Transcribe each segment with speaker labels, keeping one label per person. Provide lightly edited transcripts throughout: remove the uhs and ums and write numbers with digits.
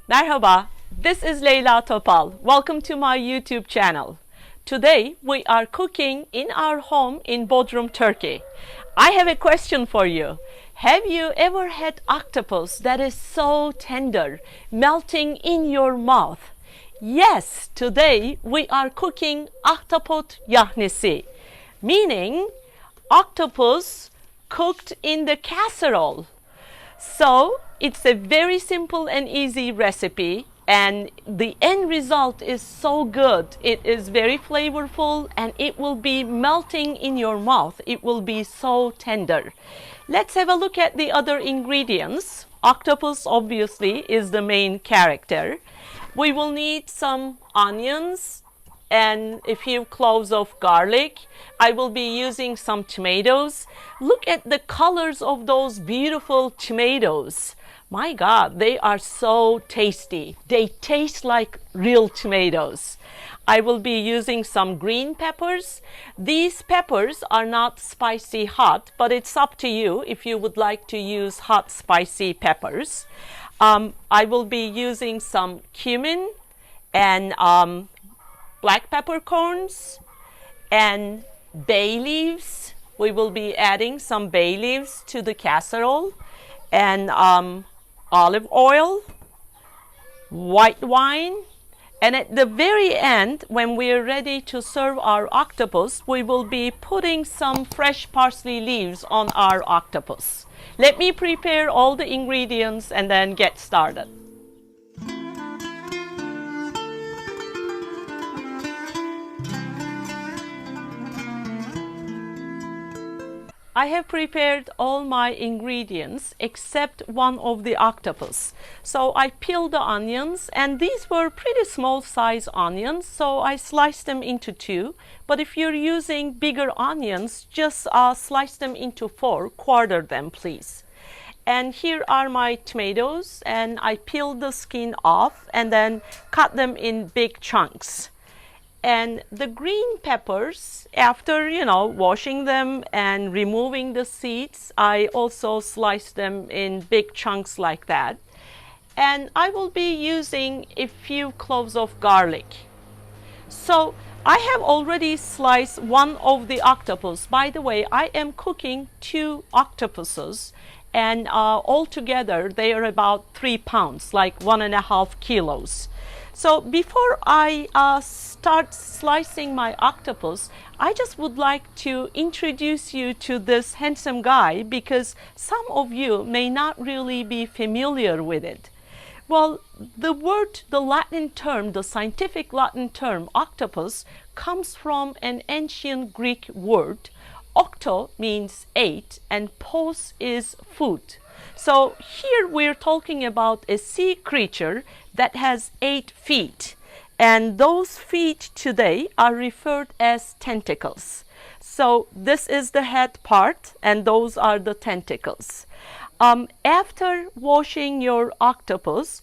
Speaker 1: Merhaba, this is Leyla Topal. Welcome to my YouTube channel. Today we are cooking in our home in Bodrum, Turkey. I have a question for you. Have you ever had octopus that is so tender, melting in your mouth? Yes, today we are cooking Ahtapot Yahnisi, meaning octopus cooked in the casserole. So it's a very simple and easy recipe, and the end result is so good. It is very flavorful and it will be melting in your mouth. It will be so tender. Let's have a look at the other ingredients. Octopus obviously is the main character. We will need some onions and a few cloves of garlic. I will be using some tomatoes. Look at the colors of those beautiful tomatoes. My God, they are so tasty. They taste like real tomatoes. I will be using some green peppers. These peppers are not spicy hot, but it's up to you if you would like to use hot spicy peppers. I will be using some cumin and black peppercorns and bay leaves. We will be adding some bay leaves to the casserole, and olive oil, white wine, and at the very end, when we are ready to serve our octopus, we will be putting some fresh parsley leaves on our octopus. Let me prepare all the ingredients and then get started. I have prepared all my ingredients except one of the octopus. So I peeled the onions, and these were pretty small size onions, so I sliced them into two. But if you're using bigger onions, just slice them into four, quarter them please. And here are my tomatoes, and I peeled the skin off and then cut them in big chunks. And the green peppers, after washing them and removing the seeds, I also sliced them in big chunks like that. And I will be using a few cloves of garlic. So I have already sliced one of the octopus. By the way, I am cooking 2 octopuses, and altogether they are about 3 pounds, like 1.5 kilos. So before I start slicing my octopus, I just would like to introduce you to this handsome guy, because some of you may not really be familiar with it. Well, the Latin term, the scientific Latin term octopus comes from an ancient Greek word. Octo means 8 and pos is food. So here we're talking about a sea creature that has 8 feet, and those feet today are referred as tentacles. So this is the head part, and those are the tentacles. After washing your octopus,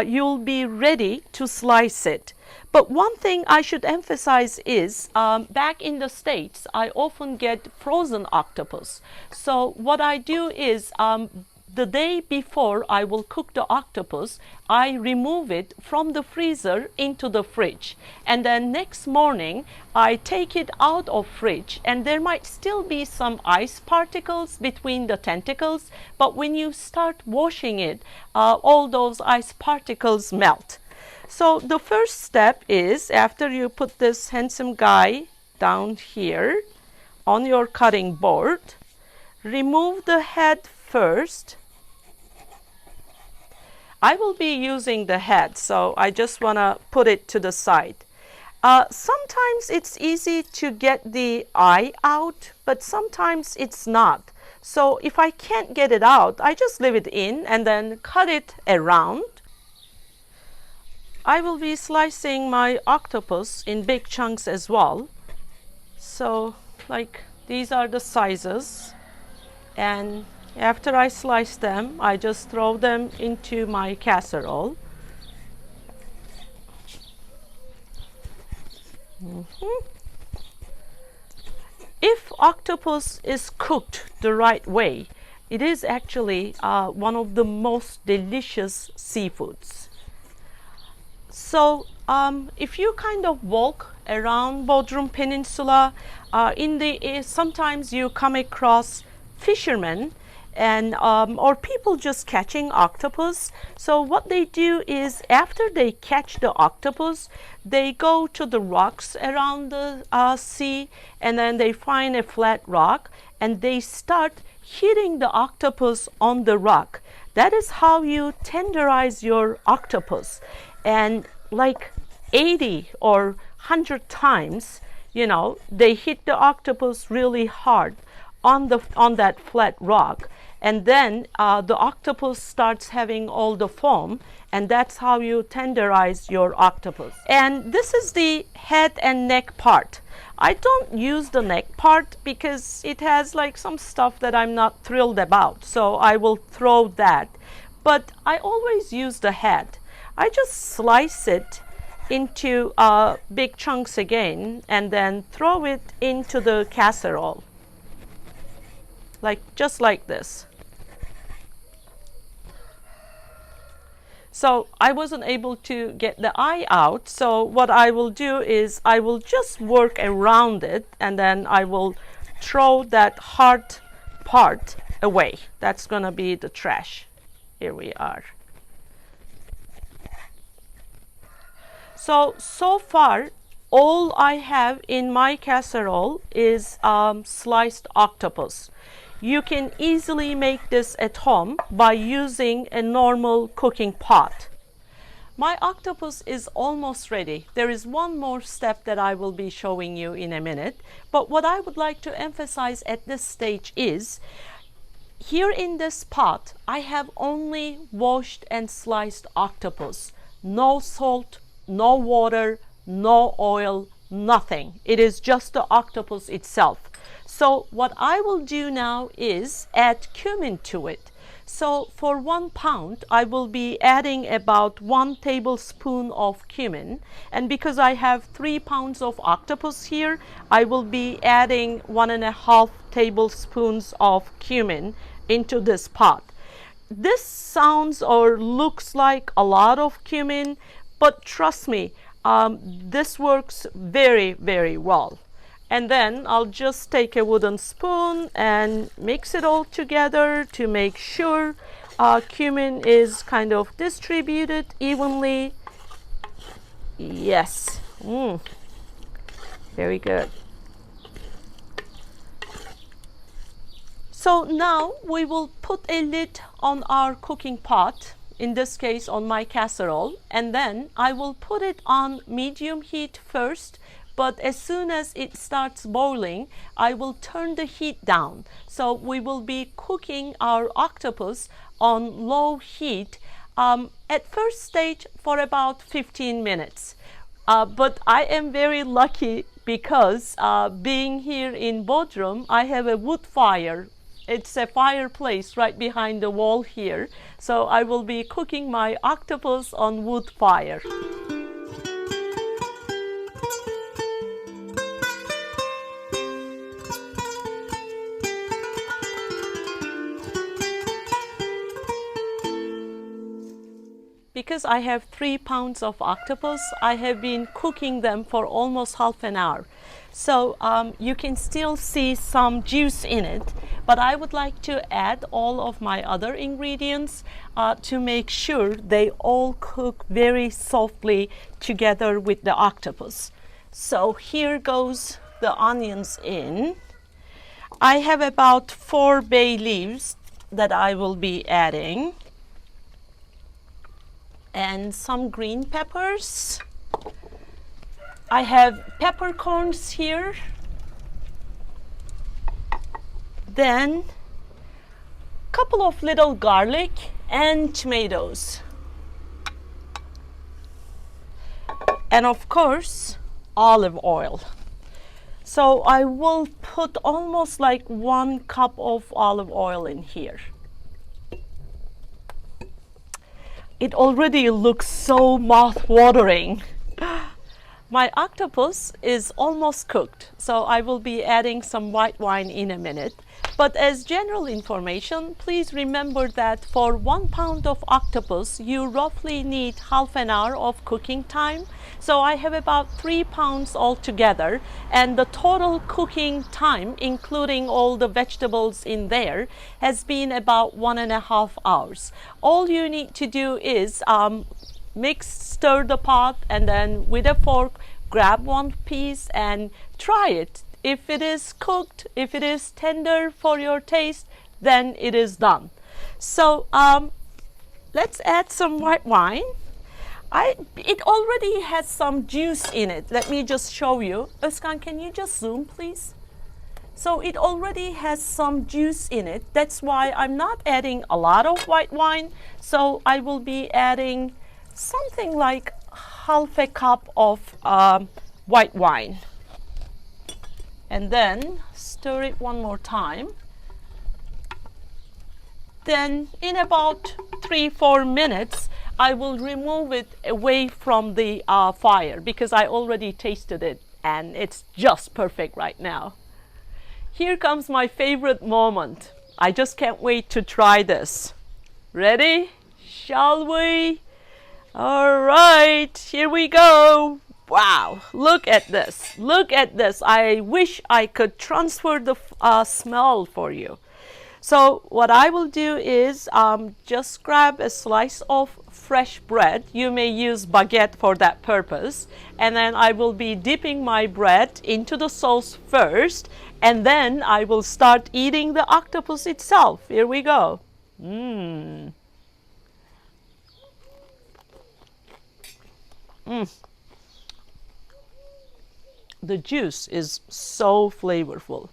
Speaker 1: you'll be ready to slice it. But one thing I should emphasize is, back in the States, I often get frozen octopus. So what I do is, the day before I will cook the octopus, I remove it from the freezer into the fridge. And then next morning, I take it out of fridge, and there might still be some ice particles between the tentacles, but when you start washing it, all those ice particles melt. So the first step is, after you put this handsome guy down here on your cutting board, remove the head first. I will be using the head, so I just want to put it to the side. Sometimes it's easy to get the eye out, but sometimes it's not. So if I can't get it out, I just leave it in and then cut it around. I will be slicing my octopus in big chunks as well. So like these are the sizes, and after I slice them, I just throw them into my casserole. If octopus is cooked the right way, it is actually one of the most delicious seafoods. So if you kind of walk around Bodrum Peninsula, sometimes you come across fishermen and or people just catching octopus. So what they do is, after they catch the octopus, they go to the rocks around the sea, and then they find a flat rock and they start hitting the octopus on the rock. That is how you tenderize your octopus. And like 80 or 100 times, you know, they hit the octopus really hard on that flat rock, and then the octopus starts having all the foam, and that's how you tenderize your octopus. And this is the head and neck part. I don't use the neck part because it has like some stuff that I'm not thrilled about, so I will throw that. But I always use the head. I just slice it into big chunks again and then throw it into the casserole, just like this. So I wasn't able to get the eye out, so what I will do is I will just work around it, and then I will throw that hard part away. That's gonna be the trash. Here we are. So far, all I have in my casserole is sliced octopus. You can easily make this at home by using a normal cooking pot. My octopus is almost ready. There is one more step that I will be showing you in a minute. But what I would like to emphasize at this stage is, here in this pot, I have only washed and sliced octopus. No salt, no water, no oil, nothing. It is just the octopus itself. So what I will do now is add cumin to it. So for 1 pound, I will be adding about 1 tablespoon of cumin. And because I have 3 pounds of octopus here, I will be adding 1.5 tablespoons of cumin into this pot. This sounds or looks like a lot of cumin, but trust me, this works very, very well. And then I'll just take a wooden spoon and mix it all together to make sure cumin is kind of distributed evenly. Yes, very good. So now we will put a lid on our cooking pot, in this case on my casserole, and then I will put it on medium heat first. But as soon as it starts boiling, I will turn the heat down. So we will be cooking our octopus on low heat at first stage for about 15 minutes. But I am very lucky because being here in Bodrum, I have a wood fire. It's a fireplace right behind the wall here. So I will be cooking my octopus on wood fire. Because I have 3 pounds of octopus, I have been cooking them for almost half an hour. So you can still see some juice in it, but I would like to add all of my other ingredients to make sure they all cook very softly together with the octopus. So here goes the onions in. I have about 4 bay leaves that I will be adding, and some green peppers. I have peppercorns here. Then a couple of little garlic and tomatoes. And of course, olive oil. So I will put almost like 1 cup of olive oil in here. It already looks so mouth-watering. My octopus is almost cooked, so I will be adding some white wine in a minute. But as general information, please remember that for 1 pound of octopus, you roughly need half an hour of cooking time. So I have about 3 pounds altogether, and the total cooking time, including all the vegetables in there, has been about 1.5 hours. All you need to do is stir the pot, and then with a fork grab one piece and try it. If it is cooked, if it is tender for your taste, then it is done. So let's add some white wine. It already has some juice in it. Let me just show you. Özkan, can you just zoom, please? So it already has some juice in it. That's why I'm not adding a lot of white wine. So I will be adding something like half a cup of white wine. And then stir it one more time. Then in about 3-4 minutes, I will remove it away from the fire because I already tasted it and it's just perfect right now. Here comes my favorite moment. I just can't wait to try this. Ready? Shall we? All right, here we go. Wow, look at this. Look at this. I wish I could transfer the smell for you. So what I will do is just grab a slice of fresh bread. You may use baguette for that purpose. And then I will be dipping my bread into the sauce first. And then I will start eating the octopus itself. Here we go. The juice is so flavorful.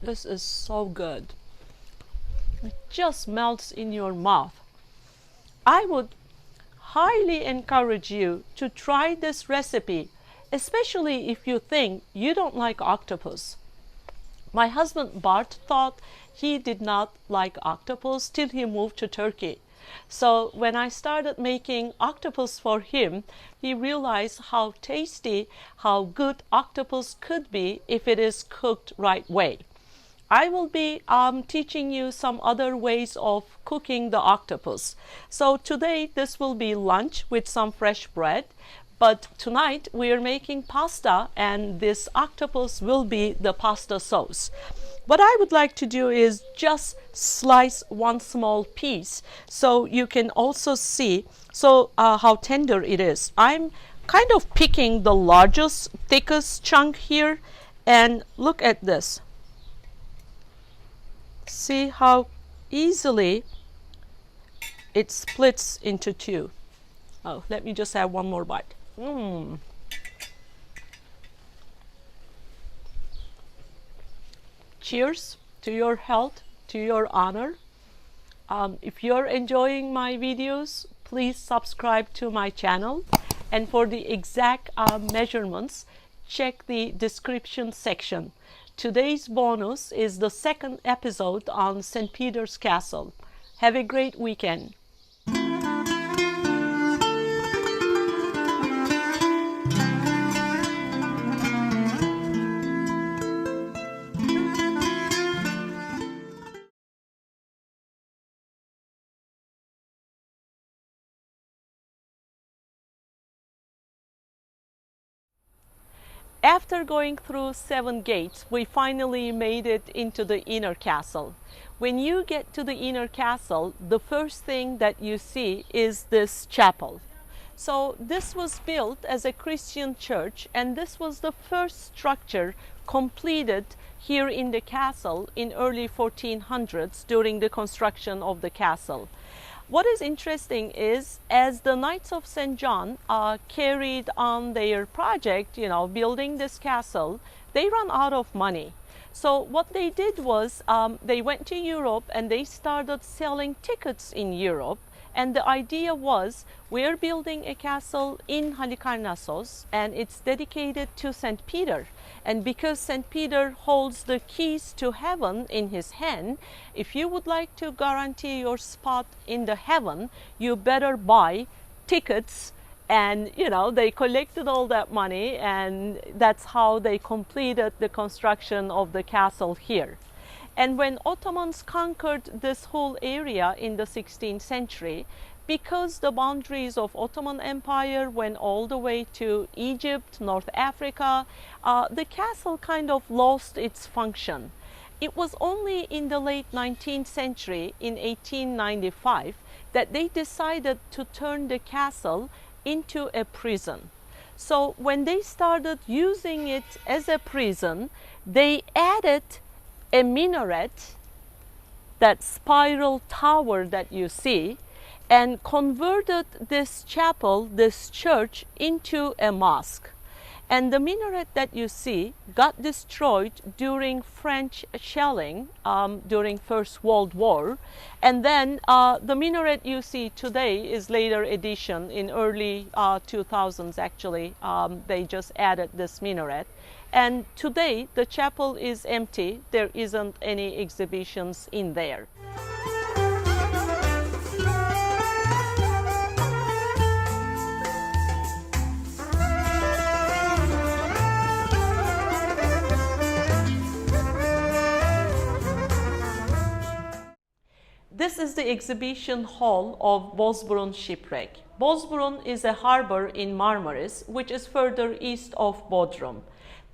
Speaker 1: This is so good. It just melts in your mouth. I would highly encourage you to try this recipe, especially if you think you don't like octopus. My husband Bart thought he did not like octopus till he moved to Turkey. So when I started making octopus for him, he realized how tasty, how good octopus could be if it is cooked right way. I will be teaching you some other ways of cooking the octopus. So today this will be lunch with some fresh bread. But tonight we are making pasta and this octopus will be the pasta sauce. What I would like to do is just slice one small piece so you can also see how tender it is. I'm kind of picking the largest, thickest chunk here, and look at this. See how easily it splits into two. Oh, let me just have one more bite. Cheers to your health, to your honor. If you're enjoying my videos, please subscribe to my channel. And for the exact measurements, check the description section. Today's bonus is the second episode on St. Peter's Castle. Have a great weekend. After going through 7 gates, we finally made it into the inner castle. When you get to the inner castle, the first thing that you see is this chapel. So this was built as a Christian church, and this was the first structure completed here in the castle in early 1400s during the construction of the castle. What is interesting is, as the Knights of St. John carried on their project, building this castle, they ran out of money. So what they did was they went to Europe and they started selling tickets in Europe. And the idea was, we're building a castle in Halikarnassos and it's dedicated to St. Peter. And because St. Peter holds the keys to heaven in his hand, if you would like to guarantee your spot in the heaven, you better buy tickets. And they collected all that money, and that's how they completed the construction of the castle here. And when Ottomans conquered this whole area in the 16th century, because the boundaries of Ottoman Empire went all the way to Egypt, North Africa, the castle kind of lost its function. It was only in the late 19th century, in 1895, that they decided to turn the castle into a prison. So when they started using it as a prison, they added a minaret, that spiral tower that you see, and converted this chapel, this church, into a mosque. And the minaret that you see got destroyed during French shelling during First World War. And then the minaret you see today is later addition in early 2000s actually. They just added this minaret. And today the chapel is empty. There isn't any exhibitions in there. This is the exhibition hall of Bozburun shipwreck. Bozburun is a harbor in Marmaris, which is further east of Bodrum.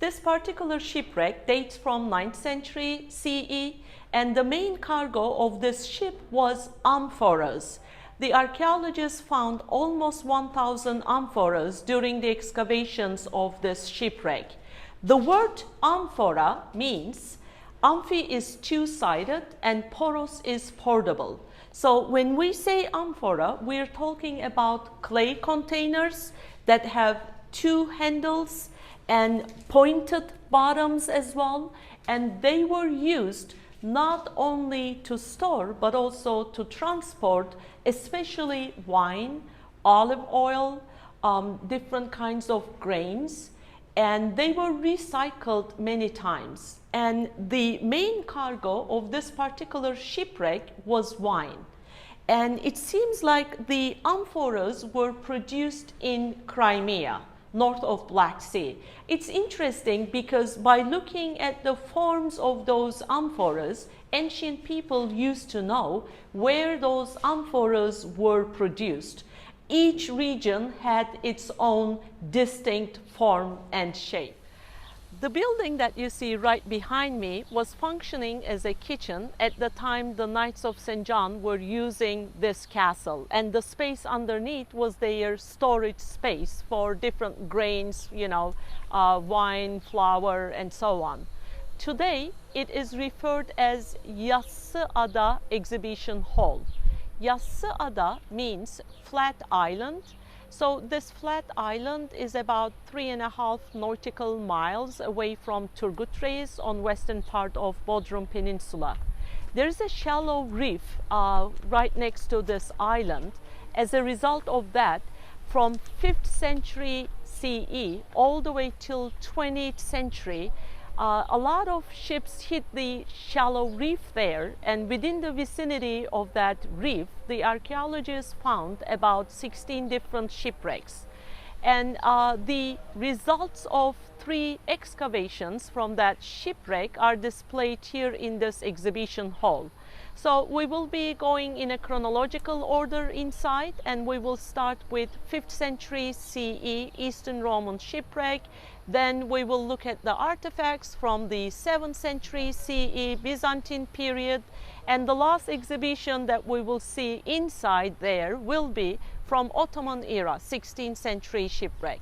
Speaker 1: This particular shipwreck dates from 9th century CE, and the main cargo of this ship was amphoras. The archaeologists found almost 1,000 amphoras during the excavations of this shipwreck. The word amphora means amphi is two-sided and poros is portable. So when we say amphora, we're talking about clay containers that have two handles and pointed bottoms as well. And they were used not only to store but also to transport, especially wine, olive oil, different kinds of grains. And they were recycled many times. And the main cargo of this particular shipwreck was wine. And it seems like the amphoras were produced in Crimea, north of Black Sea. It's interesting because by looking at the forms of those amphoras, ancient people used to know where those amphoras were produced. Each region had its own distinct form and shape. The building that you see right behind me was functioning as a kitchen at the time the Knights of St. John were using this castle, and the space underneath was their storage space for different grains, wine, flour, and so on. Today it is referred as Yassıada Exhibition Hall. Yassıada means flat island. So this flat island is about 3.5 nautical miles away from Turgut Reis on western part of Bodrum Peninsula. There is a shallow reef right next to this island. As a result of that, from 5th century CE all the way till 20th century, a lot of ships hit the shallow reef there, and within the vicinity of that reef, the archaeologists found about 16 different shipwrecks. And the results of 3 excavations from that shipwreck are displayed here in this exhibition hall. So we will be going in a chronological order inside, and we will start with 5th century CE Eastern Roman shipwreck. Then we will look at the artifacts from the 7th century CE Byzantine period, and the last exhibition that we will see inside there will be from Ottoman era 16th century shipwreck.